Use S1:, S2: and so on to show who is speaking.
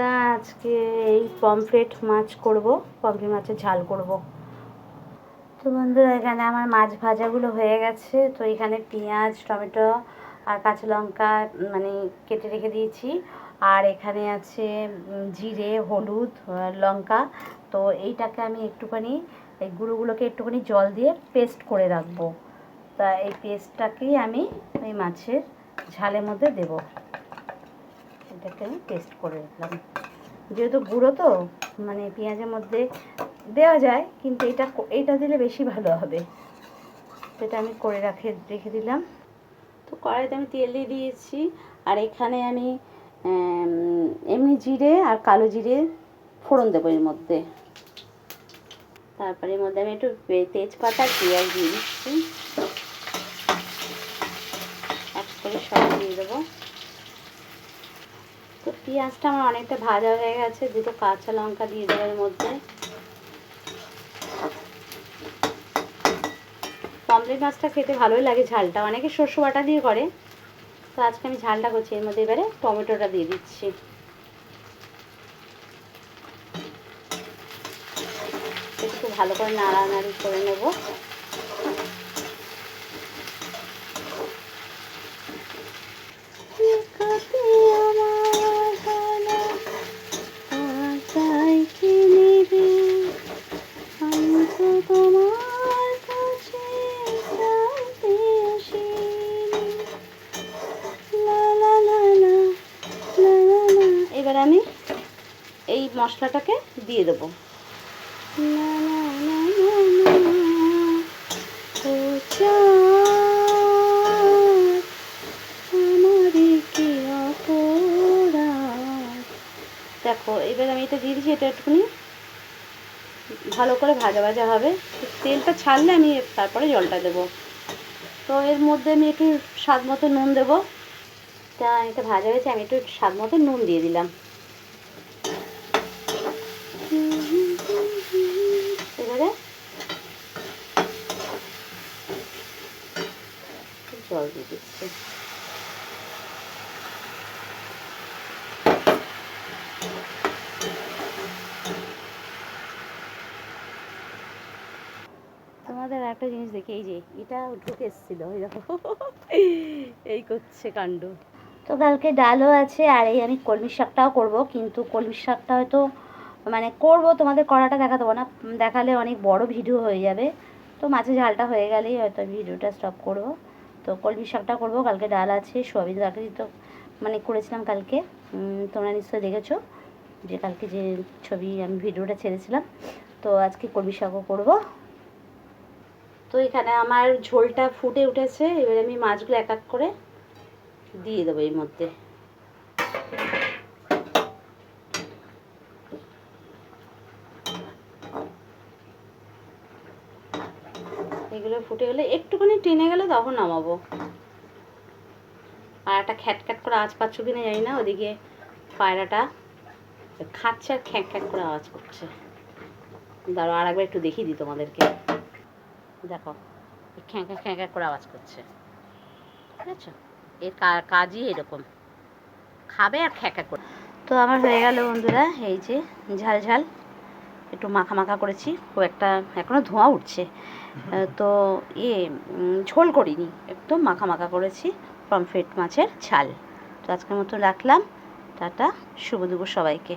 S1: আজকে এই পমফ্রেট মাছ করব, পমফ্রেট মাছের ঝাল করব। তো বন্ধুরা এখানে আমার মাছ ভাজাগুলো হয়ে গেছে। তো এখানে পেঁয়াজ, টমেটো আর কাঁচা লঙ্কা মানে কেটে রেখে দিয়েছি। আর এখানে আছে জিরে, হলুদ, লঙ্কা। তো এইটাকে আমি একটুখানি এই গুঁড়োগুলোকে একটুখানি জল দিয়ে পেস্ট করে রাখবো। তা এই পেস্টটাকেই আমি এই মাছের ঝালের মধ্যে দেব। এটাকে আমি পেস্ট করে রাখলাম। যেহেতু গুঁড়ো তো মানে পেঁয়াজের মধ্যে দেওয়া যায়, কিন্তু এইটা দিলে বেশি ভালো হবে। সেটা আমি করে রেখে দিলাম। তো কড়াইতে আমি তেল দিয়ে দিয়েছি। আর এখানে আমি এমনি জিরে আর কালো জিরে ফোড়ন দেবো এর মধ্যে। তারপরে এর মধ্যে আমি একটু তেজপাতা আর পেঁয়াজ দিয়ে দিচ্ছি। এক করে সব দিয়ে দেবো। তো পেঁয়াজটা আমার অনেকটা ভাজা হয়ে গেছে। দুটো কাঁচা লঙ্কা দিয়ে দেবো এর মধ্যে। পমফ্রেট মাছটা খেতে ভালোই লাগে, ঝালটা অনেকে সরষে বাটা দিয়ে করে। তো আজকে আমি ঝালটা করছি। এর মধ্যে এবারে টমেটোটা দিয়ে দিচ্ছি। একটু ভালো করে নাড়ানাড়ি করে নেব। এবার আমি এই মশলাটাকে দিয়ে দেবো। দেখো এবার আমি এটা দিয়ে দিচ্ছি। এটা একটুখানি ভালো করে ভাজা ভাজা হবে। তেলটা ছাড়লে আমি তারপরে জলটা দেবো। তো এর মধ্যে আমি একটু স্বাদ মতো নুন দেবো। তা এটা ভাজা হয়েছে, আমি একটু স্বাদ মতো নুন দিয়ে দিলাম। এবারে জল দিয়ে দিচ্ছি। তোমাদের একটা জিনিস দেখি, এই যে এটা ঢুকে এসেছিল, ওই দেখো এই করছে কাণ্ড। তো কালকে ডালও আছে, আর এই আমি কলমি শাকটাও করব। কিন্তু কলমি শাকটা হয়তো মানে করব, তোমাদের কড়াটা দেখা দেবো না, দেখালে অনেক বড় ভিডিও হয়ে যাবে। তো মাছের ঝালটা হয়ে গেলেই হয়তো ভিডিওটা স্টপ করব। তো কলমি শাকটা করব। কালকে ডাল আছে, সোয়াবিন তরকারি তো মানে করেছিলাম কালকে। তোমরা নিশ্চয়ই দেখেছো যে কালকে যে ছবি আমি ভিডিওটা ছেড়েছিলাম। তো আজকে কলমি শাকও করব। তো এখানে আমার ঝোলটা ফুটে উঠেছে। এবার আমি মাছগুলো এক এক করে দিয়ে দেবো এর মধ্যে। এগুলো ফুটে গেলে একটুখানি টেনে গেলে তখন নামাবো। আর একটা খ্যাটখ্যাট করে আওয়াজ পাচ্ছ কিনা জানি না, ওদিকে পায়রাটা খাচ্ছে আর খ্যাঁক খ্যাঁক করে আওয়াজ করছে। দাঁড়াও আর একবার একটু দেখিয়ে দিই তোমাদেরকে। দেখো খ্যাঁক খ্যাঁক খ্যাঁক করে আওয়াজ করছে, ঠিক আছে? এর কাজই এরকম, খাবে আর খ্যাঁক খ্যাঁক করে। তো আমার হয়ে গেল বন্ধুরা, এই যে ঝাল ঝাল একটু মাখা মাখা করেছি। ও একটা এখনও ধোঁয়া উঠছে। তো ঝোল করিনি, একদম মাখা মাখা করেছি পমফ্রেট মাছের ঝাল। তো আজকের মতো রাখলাম। টাটা, শুভ দুপুর সবাইকে।